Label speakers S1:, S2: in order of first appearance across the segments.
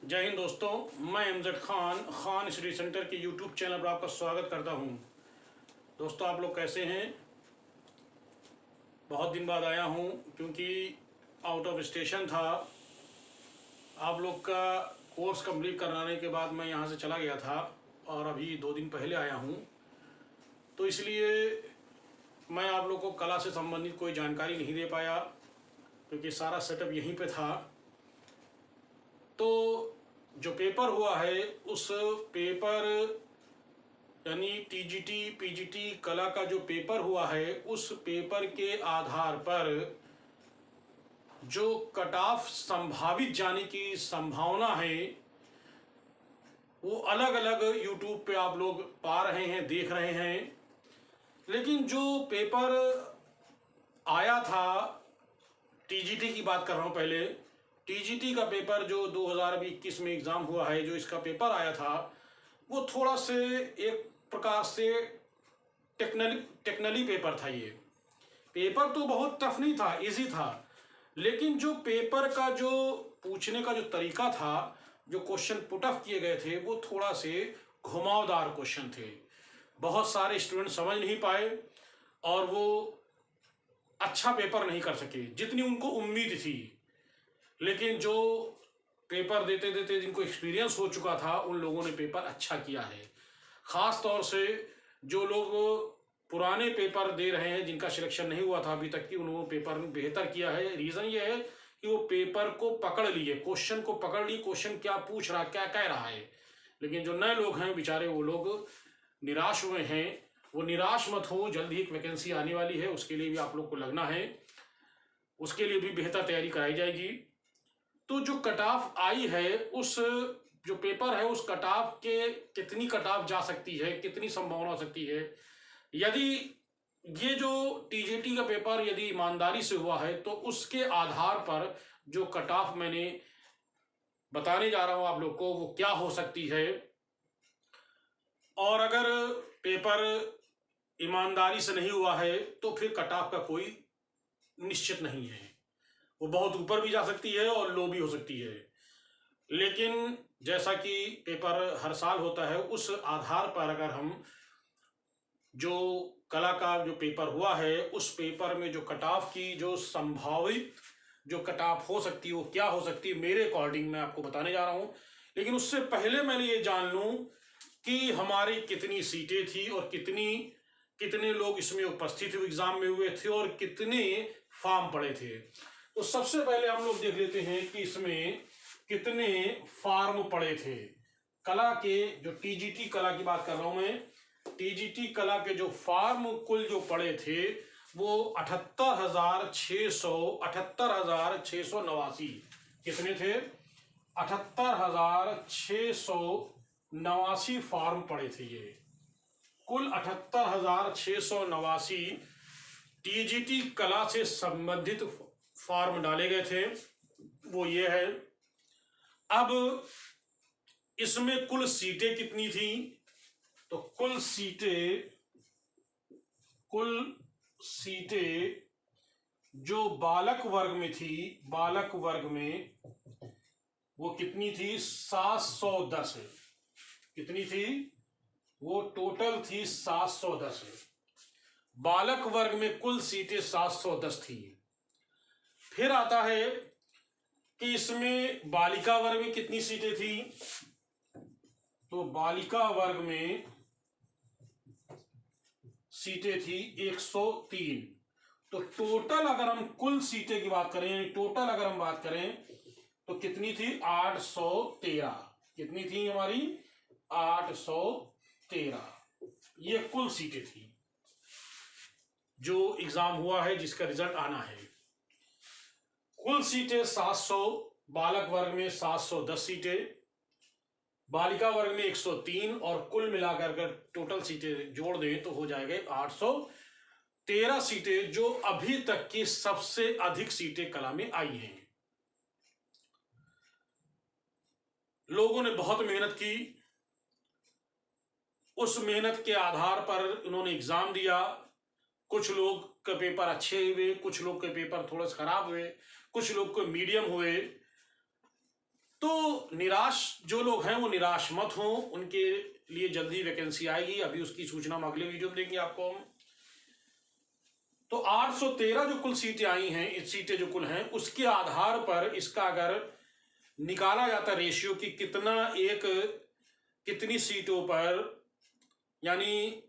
S1: जय हिंद दोस्तों, मैं एमजेड खान स्टडी सेंटर के यूट्यूब चैनल पर आपका स्वागत करता हूं। दोस्तों, आप लोग कैसे हैं? बहुत दिन बाद आया हूं क्योंकि आउट ऑफ स्टेशन था। आप लोग का कोर्स कंप्लीट कराने के बाद मैं यहां से चला गया था और अभी 2 दिन पहले आया हूं, तो इसलिए मैं आप लोग को कला से संबंधित कोई जानकारी नहीं दे पाया क्योंकि सारा सेटअप यहीं पे था। तो जो पेपर हुआ है उस पेपर यानी टीजीटी पीजीटी कला का जो पेपर हुआ है उस पेपर के आधार पर जो कट ऑफ संभावित जाने की संभावना है वो अलग अलग यूट्यूब पे आप लोग पा रहे हैं, देख रहे हैं। लेकिन जो पेपर आया था, टीजीटी की बात कर रहा हूँ पहले, टीजीटी का पेपर जो 2021 में एग्ज़ाम हुआ है, जो इसका पेपर आया था वो थोड़ा से एक प्रकार से टेक्नली पेपर था। ये पेपर तो बहुत टफ नहीं था, इजी था, लेकिन जो पेपर का जो पूछने का जो तरीका था, जो क्वेश्चन पुट ऑफ किए गए थे वो थोड़ा से घुमावदार क्वेश्चन थे। बहुत सारे स्टूडेंट समझ नहीं पाए और वो अच्छा पेपर नहीं कर सके जितनी उनको उम्मीद थी। लेकिन जो पेपर देते देते जिनको एक्सपीरियंस हो चुका था उन लोगों ने पेपर अच्छा किया है। ख़ास तौर से जो लोग पुराने पेपर दे रहे हैं, जिनका सिलेक्शन नहीं हुआ था अभी तक की, उन्होंने पेपर में बेहतर किया है। रीज़न ये है कि वो पेपर को पकड़ लिए, क्वेश्चन को पकड़ लिए, क्वेश्चन क्या पूछ रहा, क्या कह रहा है। लेकिन जो नए लोग हैं बेचारे, वो लोग निराश हुए हैं। वो निराश मत हो, जल्दी एक वैकेंसी आने वाली है, उसके लिए भी आप लोग को लगना है, उसके लिए भी बेहतर तैयारी कराई जाएगी। तो जो कट ऑफ आई है, उस जो पेपर है उस कट ऑफ के कितनी कट ऑफ जा सकती है, कितनी संभावना हो सकती है। यदि ये जो टीजीटी का पेपर यदि ईमानदारी से हुआ है तो उसके आधार पर जो कट ऑफ मैंने बताने जा रहा हूं आप लोग को वो क्या हो सकती है। और अगर पेपर ईमानदारी से नहीं हुआ है तो फिर कट ऑफ का कोई निश्चित नहीं है, वो बहुत ऊपर भी जा सकती है और लो भी हो सकती है। लेकिन जैसा कि पेपर हर साल होता है, उस आधार पर अगर हम जो कला का जो पेपर हुआ है उस पेपर में जो कट ऑफ की जो संभावित जो कट ऑफ हो सकती है वो क्या हो सकती है, मेरे अकॉर्डिंग मैं आपको बताने जा रहा हूं। लेकिन उससे पहले मैंने ये जान लूं कि हमारी कितनी सीटें थी और कितने लोग इसमें उपस्थित एग्जाम में हुए थे और कितने फॉर्म पड़े थे। तो सबसे पहले हम लोग देख लेते हैं कि इसमें कितने फॉर्म पड़े थे। कला के जो टीजीटी कला की बात कर रहा हूं मैं, टीजीटी कला के जो फॉर्म कुल जो पड़े थे वो 78,689। कितने थे? 78,689 फॉर्म पड़े थे। ये कुल 78,689 टीजीटी कला से संबंधित फॉर्म डाले गए थे, वो ये है। अब इसमें कुल सीटें कितनी थी? तो कुल सीटें जो बालक वर्ग में थी, बालक वर्ग में वो कितनी थी? 710। कितनी थी? वो टोटल थी 710। बालक वर्ग में कुल सीटें 710 थी। फिर आता है कि इसमें बालिका वर्ग में कितनी सीटें थी? तो बालिका वर्ग में सीटें थी 103। तो टोटल अगर हम कुल सीटें की बात करें, टोटल अगर हम बात करें तो कितनी थी? 813। कितनी थी हमारी? 813। ये कुल सीटें थी जो एग्जाम हुआ है, जिसका रिजल्ट आना है। कुल सीटें 700, बालक वर्ग में 710 सीटें, बालिका वर्ग में 103, और कुल मिलाकर अगर टोटल सीटें जोड़ दें तो हो जाएगा 813 सीटें, जो अभी तक की सबसे अधिक सीटें कला में आई हैं। लोगों ने बहुत मेहनत की, उस मेहनत के आधार पर उन्होंने एग्जाम दिया। कुछ लोग के पेपर अच्छे हुए, कुछ लोग के पेपर थोड़े खराब हुए, कुछ लोग के मीडियम हुए। तो निराश जो लोग हैं वो निराश मत हों, उनके लिए जल्दी वैकेंसी आएगी। अभी उसकी सूचना हम अगले वीडियो में देंगे आपको। तो 813 जो कुल सीटें आई हैं, इस सीटें जो कुल हैं उसके आधार पर इसका अगर निकाला जाता रेशियो कि कितनी सीटों पर यानी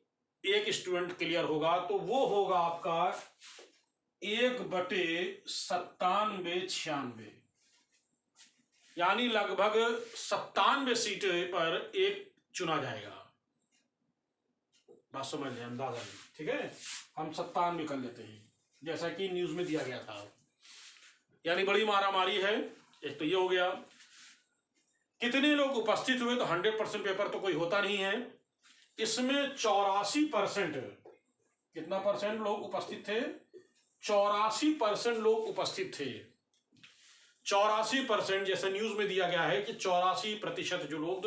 S1: एक स्टूडेंट क्लियर होगा, तो वो होगा आपका 1/97-96, यानी लगभग 97 सीटें पर एक चुना जाएगा। बात समझ लें, अंदाजा नहीं, ठीक है। हम 97 कर लेते हैं जैसा कि न्यूज में दिया गया था, यानी बड़ी मारामारी है। एक तो ये हो गया। कितने लोग उपस्थित हुए, तो 100% पेपर तो कोई होता नहीं है। इसमें 84%, कितना परसेंट लोग उपस्थित थे? 84% लोग उपस्थित थे। 84%, जैसे न्यूज में दिया गया है कि 84% जो लोग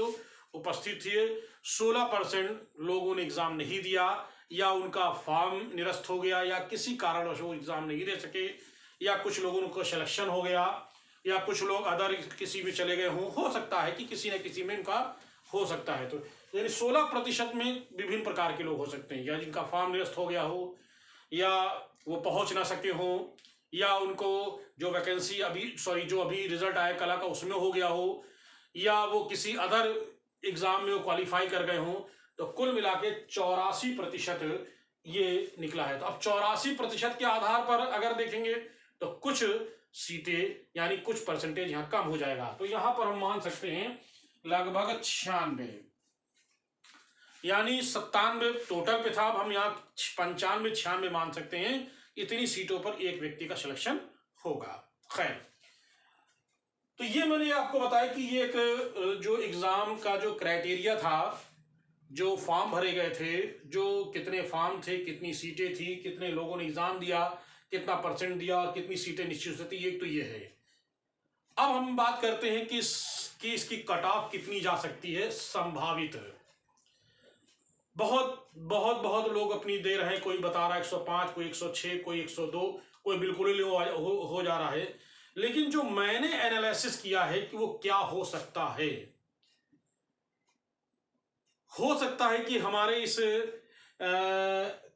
S1: उपस्थित थे। 16% लोगों ने एग्जाम नहीं दिया, या उनका फॉर्म निरस्त हो गया, या किसी कारणवश वो एग्जाम नहीं दे सके, या कुछ लोगों को सिलेक्शन हो गया, या कुछ लोग अदर किसी में चले गए हों। हो सकता है कि किसी न किसी में इनका हो सकता है। तो यानी 16% में विभिन्न प्रकार के लोग हो सकते हैं, या जिनका फॉर्म निरस्त हो गया हो, या वो पहुंच ना सके हो, या उनको जो वैकेंसी जो अभी रिजल्ट आया कला का उसमें हो गया हो, या वो किसी अदर एग्जाम में वो क्वालिफाई कर गए हों। तो कुल मिला के 84% ये निकला है। तो अब 84% के आधार पर अगर देखेंगे तो कुछ सीटें यानी कुछ परसेंटेज यहाँ कम हो जाएगा। तो यहाँ पर हम मान सकते हैं लगभग 96, यानी 97 टोटल पे था, अब हम यहाँ 95-96 मान सकते हैं। इतनी सीटों पर एक व्यक्ति का सिलेक्शन होगा। खैर, तो ये मैंने आपको बताया कि ये एक जो एग्जाम का जो क्राइटेरिया था, जो फॉर्म भरे गए थे, जो कितने फॉर्म थे, कितनी सीटें थी, कितने लोगों ने एग्जाम दिया, कितना परसेंट दिया और कितनी सीटें निश्चित थी, एक तो ये है। अब हम बात करते हैं कि इसकी कट ऑफ कितनी जा सकती है संभावित। बहुत बहुत बहुत लोग अपनी दे रहे हैं, कोई बता रहा है 105, कोई 106, कोई 102, कोई बिल्कुल ही हो जा रहा है। लेकिन जो मैंने एनालिसिस किया है कि वो क्या हो सकता है, हो सकता है कि हमारे इस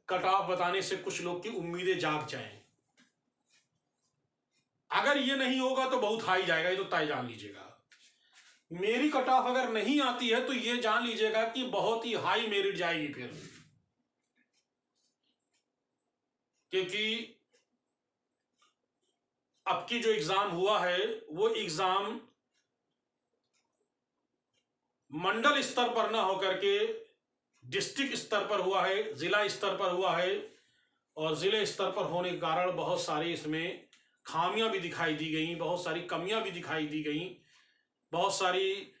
S1: कट ऑफ बताने से कुछ लोग की उम्मीदें जाग जाएं। अगर ये नहीं होगा तो बहुत हाई जाएगा, ये तो तय जान लीजिएगा। मेरी कट ऑफ अगर नहीं आती है तो ये जान लीजिएगा कि बहुत ही हाई मेरिट जाएगी फिर, क्योंकि अब की जो एग्जाम हुआ है वो एग्जाम मंडल स्तर पर ना होकर के डिस्ट्रिक्ट स्तर पर हुआ है, जिला स्तर पर हुआ है। और जिले स्तर पर होने के कारण बहुत सारी इसमें खामियां भी दिखाई दी गई, बहुत सारी कमियां भी दिखाई दी गई, बहुत सारी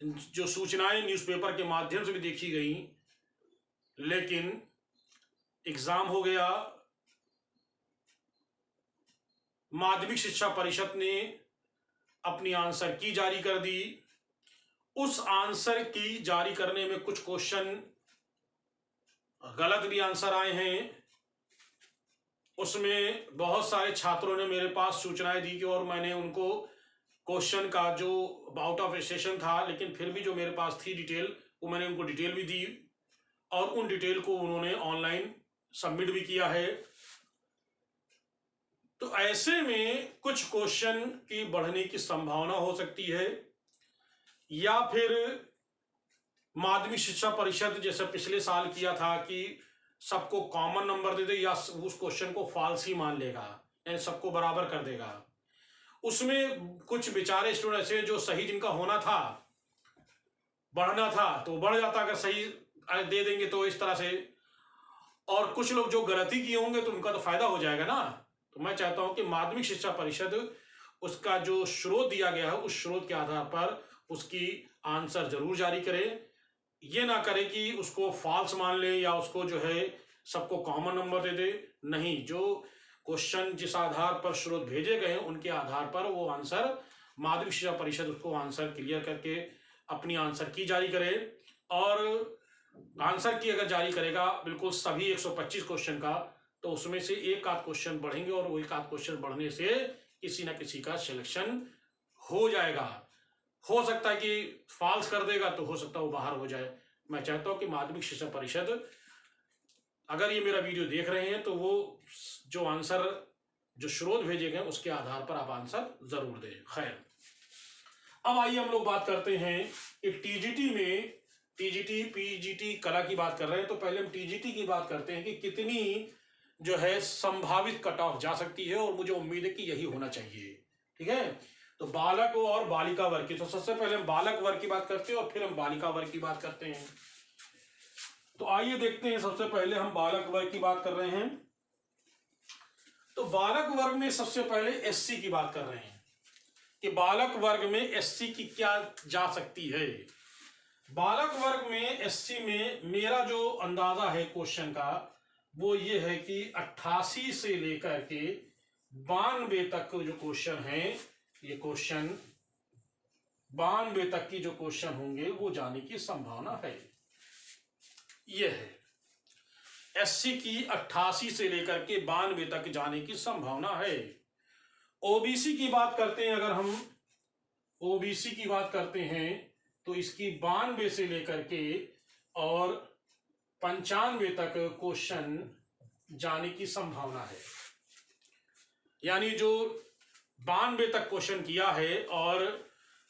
S1: जो सूचनाएं न्यूज़पेपर के माध्यम से भी देखी गई। लेकिन एग्जाम हो गया, माध्यमिक शिक्षा परिषद ने अपनी आंसर की जारी कर दी। उस आंसर की जारी करने में कुछ क्वेश्चन गलत भी आंसर आए हैं। उसमें बहुत सारे छात्रों ने मेरे पास सूचनाएं दी कि, और मैंने उनको क्वेश्चन का जो आउट ऑफ स्टेशन था, लेकिन फिर भी जो मेरे पास थी डिटेल, वो मैंने उनको डिटेल भी दी, और उन डिटेल को उन्होंने ऑनलाइन सबमिट भी किया है। तो ऐसे में कुछ क्वेश्चन की बढ़ने की संभावना हो सकती है, या फिर माध्यमिक शिक्षा परिषद जैसे पिछले साल किया था कि सबको कॉमन नंबर दे दे, या उस क्वेश्चन को फॉल्स ही मान लेगा, यानी सबको बराबर कर देगा। उसमें कुछ बेचारे स्टूडेंट ऐसे जो सही जिनका होना था, बढ़ना था तो बढ़ जाता अगर सही दे देंगे तो इस तरह से, और कुछ लोग जो गलती किए होंगे तो उनका तो फायदा हो जाएगा ना। तो मैं चाहता हूं कि माध्यमिक शिक्षा परिषद उसका जो स्रोत दिया गया है उस स्रोत के आधार पर उसकी आंसर जरूर जारी करे। ये ना करे कि उसको फॉल्स मान ले या उसको जो है सबको कॉमन नंबर दे दे। नहीं, जो क्वेश्चन जिस आधार पर स्रोत भेजे गए उनके आधार पर वो आंसर माध्यमिक शिक्षा परिषद उसको आंसर क्लियर करके अपनी आंसर की जारी करे। और आंसर की अगर जारी करेगा बिल्कुल सभी 125 क्वेश्चन का, तो उसमें से एक आध क्वेश्चन बढ़ेंगे, और वो एक आध क्वेश्चन बढ़ने से किसी ना किसी का सिलेक्शन हो जाएगा। हो सकता है कि फॉल्स कर देगा तो हो सकता है वो बाहर हो जाए। मैं चाहता हूँ कि माध्यमिक शिक्षा परिषद अगर ये मेरा वीडियो देख रहे हैं तो वो जो आंसर जो स्रोत भेजे गए उसके आधार पर आप आंसर जरूर दें। खैर, अब आइए हम लोग बात करते हैं कि टीजीटी में, टीजीटी पीजीटी कला की बात कर रहे हैं तो पहले हम टीजीटी की बात करते हैं कि कितनी जो है संभावित कट ऑफ जा सकती है, और मुझे उम्मीद है कि यही होना चाहिए। ठीक है, तो बालक और बालिका वर्ग की, तो सबसे पहले हम बालक वर्ग की बात करते हैं और फिर हम बालिका वर्ग की बात करते हैं। तो आइए देखते हैं, सबसे पहले हम बालक वर्ग की बात कर रहे हैं। तो बालक वर्ग में सबसे पहले एससी की बात कर रहे हैं कि बालक वर्ग में एससी की क्या जा सकती है। बालक वर्ग में एससी में मेरा जो अंदाजा है क्वेश्चन का वो ये है कि 88 से लेकर के 92 तक जो क्वेश्चन है, ये क्वेश्चन 92 तक की जो क्वेश्चन होंगे वो जाने की संभावना है। ये है एससी की 88 से लेकर के 92 तक जाने की संभावना है। ओबीसी की बात करते हैं, अगर हम ओबीसी की बात करते हैं तो इसकी 92 से लेकर के और 95 तक क्वेश्चन जाने की संभावना है। यानी जो 92 तक क्वेश्चन किया है और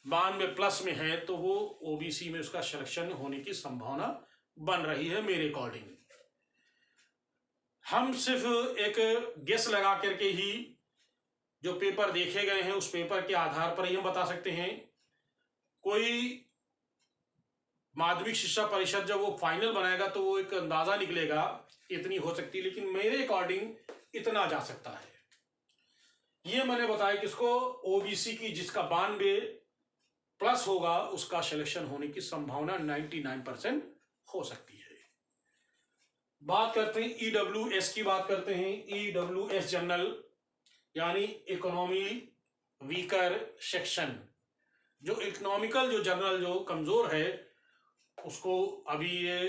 S1: 92 प्लस में है तो वो ओबीसी में उसका सिलेक्शन होने की संभावना बन रही है मेरे अकॉर्डिंग। हम सिर्फ एक गेस लगा करके ही जो पेपर देखे गए हैं उस पेपर के आधार पर ही हम बता सकते हैं। कोई माध्यमिक शिक्षा परिषद जब वो फाइनल बनाएगा तो वो एक अंदाजा निकलेगा इतनी हो सकती है, लेकिन मेरे अकॉर्डिंग इतना जा सकता है। ये मैंने बताया किसको, ओबीसी की, जिसका 92 प्लस होगा उसका सिलेक्शन होने की संभावना 99% हो सकती है। बात करते हैं ईडब्ल्यूएस की बात करते हैं। ईडब्ल्यूएस जनरल यानी इकोनॉमी वीकर सेक्शन, जो इकोनॉमिकल जो जनरल जो कमजोर है उसको अभी ये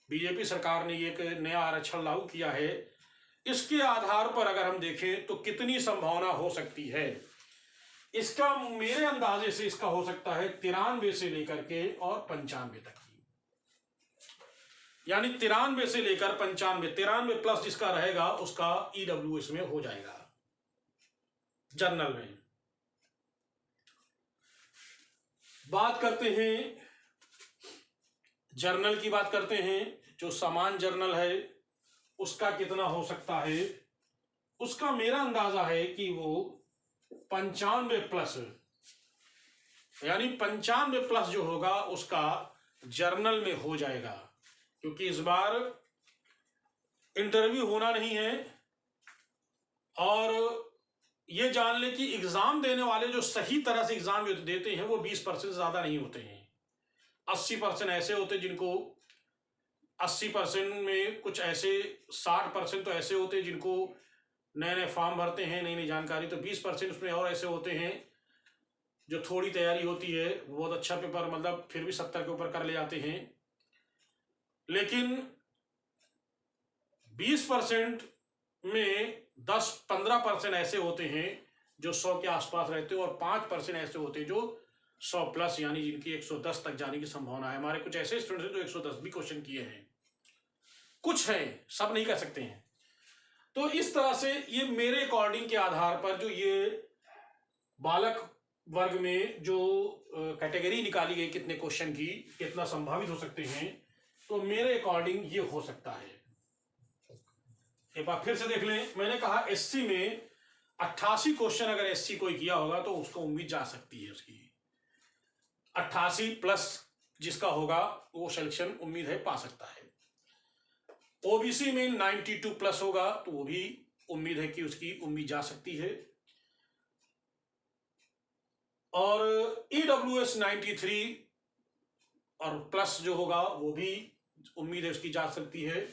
S1: बीजेपी सरकार ने एक नया आरक्षण लागू किया है। इसके आधार पर अगर हम देखें तो कितनी संभावना हो सकती है, इसका मेरे अंदाजे से इसका हो सकता है 93 से लेकर के और 95 तक की, यानी 93 से लेकर 95, 93 प्लस जिसका रहेगा उसका ईडब्ल्यूएस में हो जाएगा जनरल में। बात करते हैं जर्नल की, बात करते हैं जो समान जर्नल है उसका कितना हो सकता है। उसका मेरा अंदाजा है कि वो 95 प्लस, यानी 95 प्लस जो होगा उसका जर्नल में हो जाएगा, क्योंकि इस बार इंटरव्यू होना नहीं है। और ये जान ले कि एग्जाम देने वाले जो सही तरह से एग्जाम देते हैं वो 20% ज्यादा नहीं होते हैं। 80% ऐसे होते जिनको 80% में कुछ ऐसे 60% तो ऐसे होते हैं जिनको नए नए फॉर्म भरते हैं, नई नई जानकारी, तो 20% उसमें और ऐसे होते हैं जो थोड़ी तैयारी होती है, बहुत अच्छा पेपर मतलब फिर भी 70 के ऊपर कर ले जाते हैं। लेकिन 20% में 10-15% ऐसे होते हैं जो 100 के आसपास रहते हैं और 5% ऐसे होते हैं जो 100 प्लस, यानी जिनकी 110 तक जाने की संभावना है। हमारे कुछ ऐसे स्टूडेंट्स हैं जो 110 भी क्वेश्चन किए हैं, कुछ हैं, सब नहीं कर सकते हैं। तो इस तरह से ये मेरे अकॉर्डिंग के आधार पर जो ये बालक वर्ग में जो कैटेगरी निकाली गई कितने क्वेश्चन की, कितना संभावित हो सकते हैं, तो मेरे अकॉर्डिंग ये हो सकता है। एक बार फिर से देख लें, मैंने कहा एससी में 88 क्वेश्चन अगर एससी कोई किया होगा तो उसको उम्मीद जा सकती है, उसकी 88 प्लस जिसका होगा वो सिलेक्शन उम्मीद है पा सकता है। ओबीसी में 92 प्लस होगा तो वो भी उम्मीद है कि उसकी उम्मीद जा सकती है। और ईडब्ल्यूएस 93 और प्लस जो होगा वो भी उम्मीद है उसकी जा सकती है।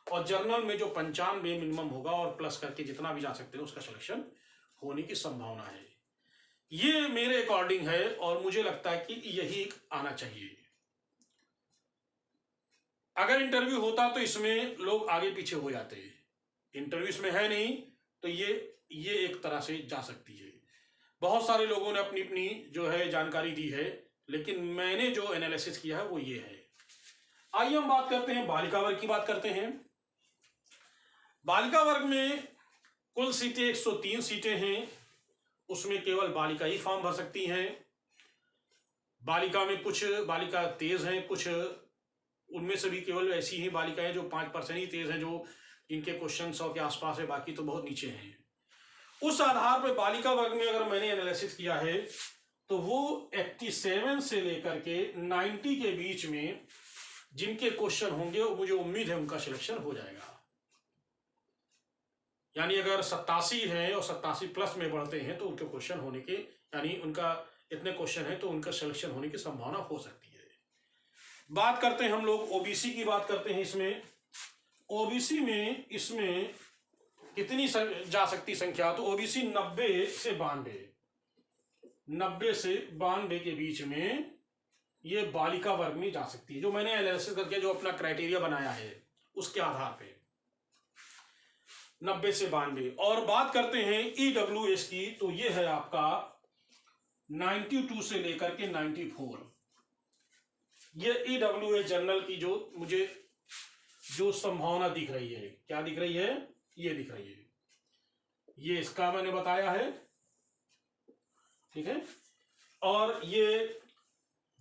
S1: और जर्नल में जो 95 मिनिमम होगा और प्लस करके जितना भी जा सकते हैं उसका सिलेक्शन होने की संभावना है। ये मेरे अकॉर्डिंग है और मुझे लगता है कि यही आना चाहिए। अगर इंटरव्यू होता तो इसमें लोग आगे पीछे हो जाते हैं, इंटरव्यू इसमें है नहीं तो ये एक तरह से जा सकती है। बहुत सारे लोगों ने अपनी अपनी जो है जानकारी दी है, लेकिन मैंने जो एनालिसिस किया है वो ये है। आइए हम बात करते हैं बालिका वर्ग की। बात करते हैं बालिका वर्ग में कुल सीटें 103 सीटें हैं, उसमें केवल बालिका ही फॉर्म भर सकती हैं। बालिका में कुछ बालिका तेज हैं, कुछ उनमें से भी केवल ऐसी ही बालिकाएं जो 5% ही तेज हैं, जो इनके क्वेश्चन 100 के आसपास है, बाकी तो बहुत नीचे हैं। उस आधार पर बालिका वर्ग में अगर मैंने एनालिसिस किया है तो वो 87 से लेकर के 90 के बीच में जिनके क्वेश्चन होंगे मुझे उम्मीद है उनका सिलेक्शन हो जाएगा। यानी अगर 87 है और 87 प्लस में बढ़ते हैं तो उनके क्वेश्चन होने के, यानी उनका इतने क्वेश्चन है तो उनका सिलेक्शन होने की संभावना हो सकती है। बात करते हैं हम लोग ओबीसी की। बात करते हैं इसमें ओबीसी में इसमें कितनी जा सकती संख्या, तो ओबीसी 90 से 92 के बीच में ये बालिका वर्ग में जा सकती है, जो मैंने एनालिसिस करके जो अपना क्राइटेरिया बनाया है उसके आधार पे 90 से 92। और बात करते हैं ईडब्ल्यूएस की, तो ये है आपका 92 से लेकर के 94। ये ईडब्ल्यूएस जनरल की जो मुझे जो संभावना दिख रही है, क्या दिख रही है, ये दिख रही है, ये इसका मैंने बताया है, ठीक है। और ये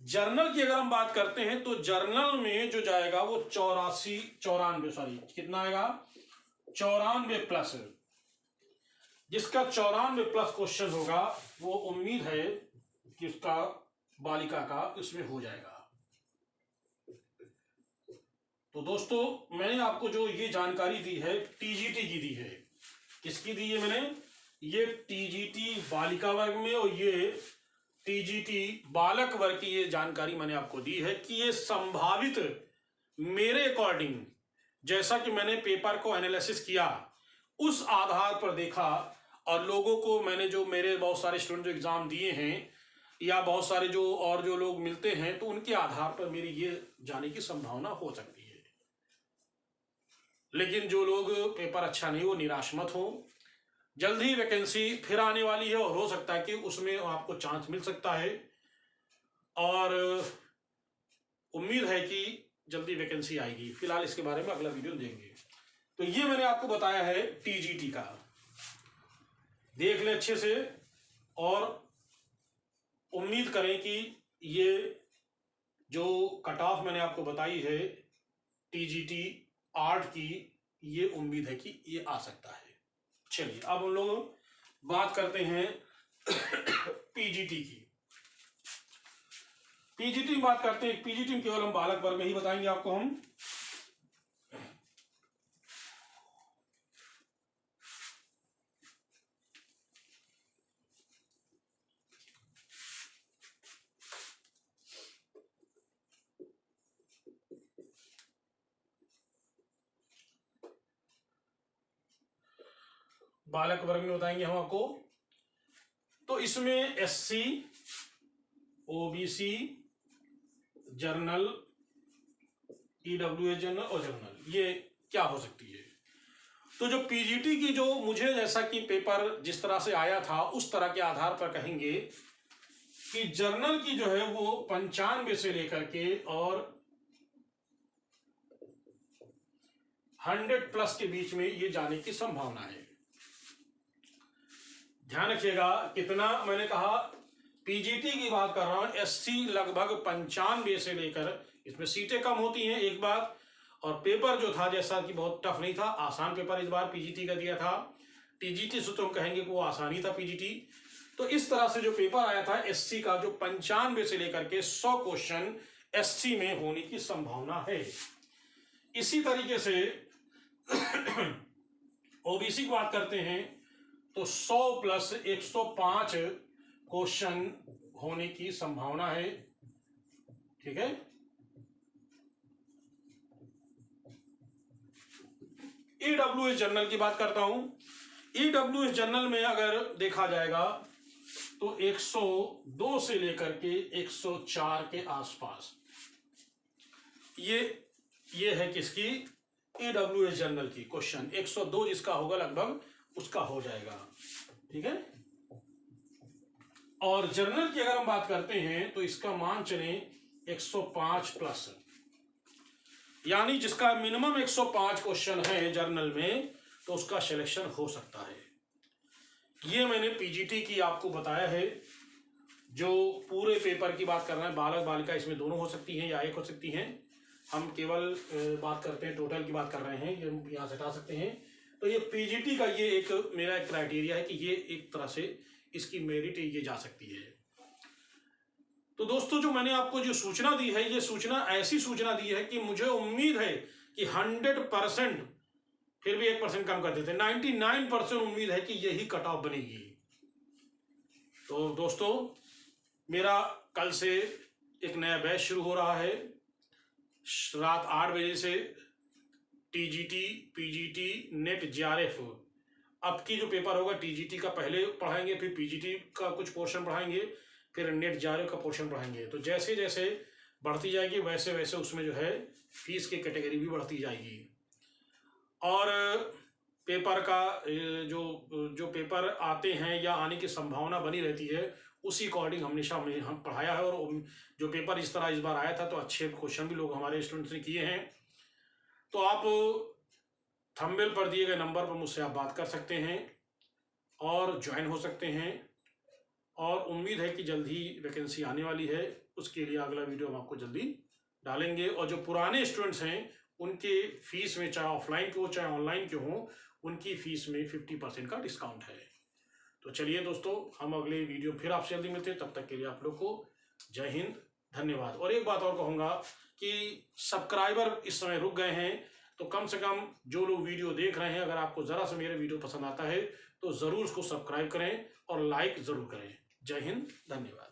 S1: जर्नल की अगर हम बात करते हैं तो जर्नल में जो जाएगा वो 94 कितना आएगा, 94 प्लस। जिसका 94 प्लस क्वेश्चन होगा वो उम्मीद है कि उसका बालिका का इसमें हो जाएगा। तो दोस्तों मैंने आपको जो ये जानकारी दी है टीजीटी की दी है। किसकी दी है मैंने, ये टीजीटी बालिका वर्ग में और ये टीजीटी बालक वर्ग की ये जानकारी मैंने आपको दी है कि ये संभावित, मेरे अकॉर्डिंग जैसा कि मैंने पेपर को एनालिसिस किया उस आधार पर देखा, और लोगों को मैंने जो मेरे बहुत सारे स्टूडेंट जो एग्जाम दिए हैं या बहुत सारे जो और जो लोग मिलते हैं तो उनके आधार पर मेरी ये जाने की संभावना हो सकती है। लेकिन जो लोग पेपर अच्छा नहीं वो निराश मत हो, जल्द ही वैकेंसी फिर आने वाली है और हो सकता है कि उसमें आपको चांस मिल सकता है, और उम्मीद है कि जल्दी वैकेंसी आएगी। फिलहाल इसके बारे में अगला वीडियो देंगे। तो ये मैंने आपको बताया है टीजीटी का, देख ले अच्छे से, और उम्मीद करें कि ये जो कट ऑफ मैंने आपको बताई है टीजीटी 8 की, ये उम्मीद है कि ये आ सकता है। चलिए अब हम लोग बात करते हैं पीजीटी की। पीजीटी में बात करते हैं, पीजीटी में केवल हम बालक वर्ग में ही बताएंगे आपको हम। बालक वर्ग में बताएंगे हम आपको। तो इसमें SC, OBC, journal, EWS general और जनरल, ये क्या हो सकती है। तो जो पीजीटी की जो मुझे जैसा कि पेपर जिस तरह से आया था उस तरह के आधार पर कहेंगे कि जर्नल की जो है वो 95 से लेकर के और 100 प्लस के बीच में ये जाने की संभावना है। ध्यान रखिएगा कितना मैंने कहा, पीजीटी की बात कर रहा हूं, एससी लगभग 95 से लेकर, इसमें सीटें कम होती हैं एक बात, और पेपर जो था जैसा कि बहुत टफ नहीं था, आसान पेपर इस बार पीजीटी का दिया था। टीजीटी से तो हम कहेंगे कि वो आसान ही था पीजीटी। तो इस तरह से जो पेपर आया था एससी का, जो 95 से लेकर के 100 क्वेश्चन एससी में होने की संभावना है। इसी तरीके से ओबीसी की बात करते हैं तो 100 प्लस 105 क्वेश्चन होने की संभावना है, ठीक है। ईडब्ल्यूएस जनरल की बात करता हूं। ईडब्ल्यूएस जनरल में अगर देखा जाएगा तो 102 से लेकर के 104 के आसपास ये है किसकी, ईडब्ल्यूएस जनरल की क्वेश्चन। 102 जिसका होगा लगभग उसका हो जाएगा, ठीक है। और जर्नल की अगर हम बात करते हैं तो इसका मान चले 105 प्लस, यानी जिसका मिनिमम 105 क्वेश्चन है जर्नल में तो उसका सिलेक्शन हो सकता है। ये मैंने पीजीटी की आपको बताया है। जो पूरे पेपर की बात कर रहे हैं, बालक बालिका इसमें दोनों हो सकती हैं या एक हो सकती हैं। हम केवल बात करते हैं, टोटल की बात कर रहे हैं, ये यहाँ से हटा सकते हैं। तो ये पीजीटी का ये एक मेरा एक क्राइटेरिया है कि ये एक तरह से इसकी मेरिट ये जा सकती है। तो दोस्तों जो मैंने आपको जो सूचना दी है, ये सूचना ऐसी सूचना दी है कि मुझे उम्मीद है कि 100%, फिर भी 1% कम कर देते, 99% उम्मीद है कि यही कट ऑफ बनेगी। तो दोस्तों मेरा कल से एक नया बैच शुरू हो रहा है, रात 8 बजे से। TGT, PGT, net, JRF. अब की जो पेपर होगा टीजीटी का पहले पढ़ाएंगे, फिर पीजीटी का कुछ पोर्शन पढ़ाएंगे, फिर नेट जेआरएफ का पोर्शन पढ़ाएंगे। तो जैसे जैसे बढ़ती जाएगी वैसे वैसे उसमें जो है फीस की कैटेगरी भी बढ़ती जाएगी। और पेपर का जो पेपर आते हैं या आने की संभावना बनी रहती है, उसी अकॉर्डिंग हमेशा हम पढ़ाया है। और जो पेपर इस तरह इस बार आया था तो अच्छे क्वेश्चन भी लोग हमारे स्टूडेंट्स ने किए हैं। तो आप थंबनेल पर दिए गए नंबर पर मुझसे आप बात कर सकते हैं और ज्वाइन हो सकते हैं। और उम्मीद है कि जल्द ही वैकेंसी आने वाली है, उसके लिए अगला वीडियो हम आपको जल्दी डालेंगे। और जो पुराने स्टूडेंट्स हैं उनके फीस में, चाहे ऑफलाइन के हो चाहे ऑनलाइन के हों, उनकी फीस में 50% का डिस्काउंट है। तो चलिए दोस्तों, हम अगले वीडियो फिर आपसे जल्दी मिलते हैं। तब तक के लिए आप लोग को जय हिंद, धन्यवाद। और एक बात और कहूँगा कि सब्सक्राइबर इस समय रुक गए हैं, तो कम से कम जो लोग वीडियो देख रहे हैं, अगर आपको ज़रा सा मेरे वीडियो पसंद आता है तो ज़रूर उसको सब्सक्राइब करें और लाइक ज़रूर करें। जय हिंद, धन्यवाद।